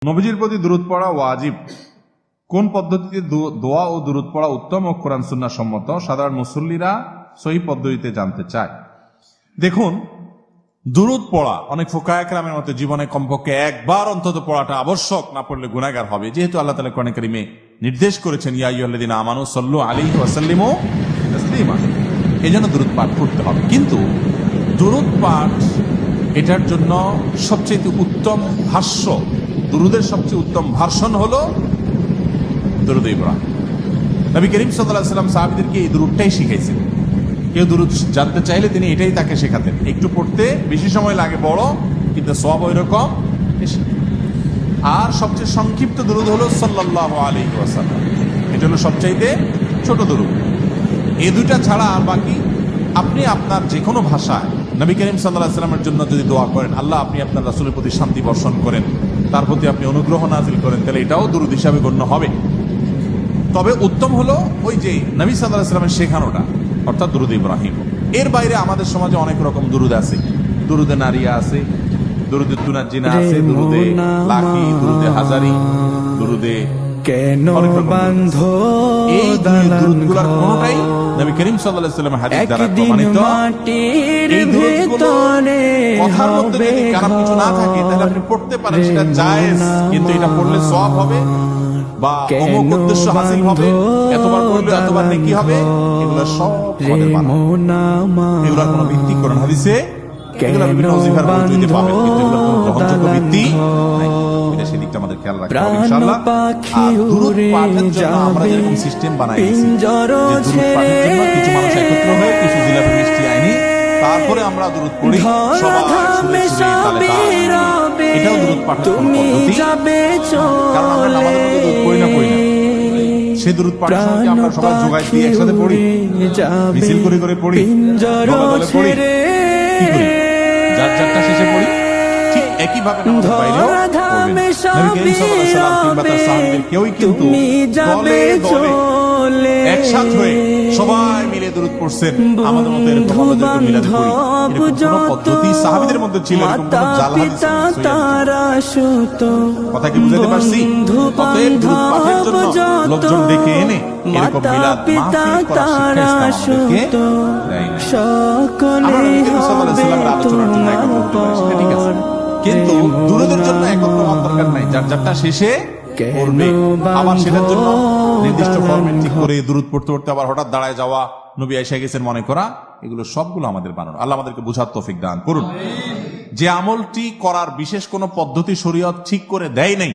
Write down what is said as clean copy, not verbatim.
নবীজির প্রতি দুরূদ পড়া ওয়াজিব। কোন পদ্ধতিতে দোয়া ও দুরূদ পড়া উত্তম ও কোরআন সুন্নাহ সম্মত, সাধারণ মুসল্লিরা সহি পদ্ধতিতে জানতে চায়। দেখুন, দুরূদ পড়া অনেক ফুকায়ে কেরামের মতে জীবনে কমপক্ষে একবার অন্তত পড়াটা আবশ্যক, না পড়লে গুনাহগার হবে। যেহেতু আল্লাহ তাআলা কোরআনে কারীমে নির্দেশ করেছেন ইয়া আইয়ুহাল্লাযীনা আমানু সাল্লু আলাইহি ওয়া সাল্লিমু তাসলিমা, এজন্য দুরূদ পাঠ করতে হবে। কিন্তু দুরূদ পাঠ এটার জন্য সবচেয়ে উত্তম ভাষ্য, দুরূদের সবচেয়ে উত্তম ভার্সন হলো দুরূদ ইব্রাহিম। নবী করিম সাল্লাল্লাহু আলাইহি ওয়াসাল্লাম সাহাবীদেরকে এই দুরূদটাই শিখাইছেন। কেউ দুরূদ জানতে চাইলে তিনি এটাই তাকে শেখাতেন। একটু পড়তে বেশি সময় লাগে বড়, কিন্তু সওয়াব ওইরকম বেশি। আর সবচেয়ে সংক্ষিপ্ত দুরূদ হলো সাল্লাল্লাহু আলাইহি ওয়াসাল্লাম, এটা হলো সবচাইতে ছোট দুরূদ। এই দুইটা ছাড়া আর বাকি আপনি আপনার যে কোনো ভাষায় নবী করিম সাল্লাল্লাহু আলাইহি ওয়াসাল্লামের জন্য যদি দোয়া করেন, আল্লাহ আপনি আপনার রাসূলের প্রতি শান্তি বর্ষণ করেন, তার প্রতি আপনি অনুগ্রহ নাযিল করেন, তাহলে এটাও দুরূদ হিসাবে গণ্য হবে। তবে উত্তম হলো ওই যে নবী সাল্লাল্লাহু আলাইহি ওয়াসাল্লামের শেখানোটা, অর্থাৎ দুরূদ ইব্রাহিম। এর বাইরে আমাদের সমাজে অনেক রকম দুরূদ আছে। দুরূদে নারিয়া আছে, দুরূদে তুনাজ্জিনা আছে, দুরূদে লাকি, দুরূদে হাজারি, দুরূদে কেন বান্ধো এই দুরূদগুলোর কোনটাই নবী করিম সাল্লাল্লাহু আলাইহি ওয়াসাল্লামের হাদিস দ্বারা প্রমাণিত। এই দুরূদগুলো কথার মধ্যে যদি খারাপ কিছু না থাকে তাহলে আপনি পড়তে পারেন, সেটা জায়েজ, কিন্তু এটা পড়লে সওয়াব হবে বা অমুক উদ্দেশ্য হাসিল হবে, এতবার পড়লে এতবার নেকি হবে, এগুলো সব আমাদের বানানো। এগুলোর কোনো ভিত্তি কোরআন হাদিসে, এগুলো বিভিন্ন ওজিফার মধ্যে পাবেন, কিন্তু এগুলোর কোনো গ্রহণযোগ্য ভিত্তি নাই। এটা সেদিকটা আমাদের খেয়াল রাখতে হবে ইনশাআল্লাহ। আর দুরূদ পাঠের জন্য আমরা যেরকম সিস্টেম বানাইছি, যে দুরূদ পাঠের জন্য কিছু মানুষ একত্র হয়ে কিছু জিলাপি মিষ্টি আইনি, তারপরে আমরা দুরূদ পড়ি সবাই সুরে সুরে তালে তালে, এটাও দুরূদ পাঠের পদ্ধতি। কারণ আমরা নামাজের মধ্যে দুরূদ পড়ি না, সেই দুরূদ পাঠের সঙ্গে আমরা সবাই জোগাড় দিয়ে একসাথে পড়ি, মিছিল করে করে পড়ি, দলে দলে পড়ি, কি করি, যার যারটা শেষে পড়ি। ঠিক একইভাবে নামাজের বাইরেও পড়বেন। নবী করিম সাল্লাল্লাহু আলাইহি ওয়াসাল্লাম কিংবা তার সাহাবীদের কেউই কিন্তু দলে দলে একসাথে হয়ে সবাই মিলে দুরূদ পড়ছেন। আমাদের মধ্যে এরকম আমরা যেরকম মিলাদ পড়ি, এরকম কোনো পদ্ধতি সাহাবীদের মধ্যে ছিল, এরকম কোনো জাল হাদিস কথা কি বুঝাতে পারছি? অতএব দুরূদ পাঠের জন্য লোকজন ডেকে এনে এরকম মিলাদ মাহফিল করা শিক্ষা ইসলাম আমাদেরকে দেয় না। আমরা নবী করিম সাল্লাল্লাহু আলাইহি ওয়াসাল্লামের আলোচনার জন্য একত্র হতে পারি, সেটা ঠিক আছে, কিন্তু দুরূদের জন্য একত্র হওয়ার দরকার নাই। যার যারটা শেষে পড়বে, আবার সেটার জন্য নির্দিষ্ট ফরম্যাট ঠিক করে দুরূদ পড়তে পড়তে আবার হঠাৎ দাঁড়ায় যাওয়া, নবী আয়েশা গেছেন মনে করা, এগুলো সবগুলো আমাদের বানানো। আল্লাহ আমাদেরকে বুঝার তৌফিক দান করুন। যে আমলটি করার বিশেষ কোনো পদ্ধতি শরীয়ত ঠিক করে দেয় নাই,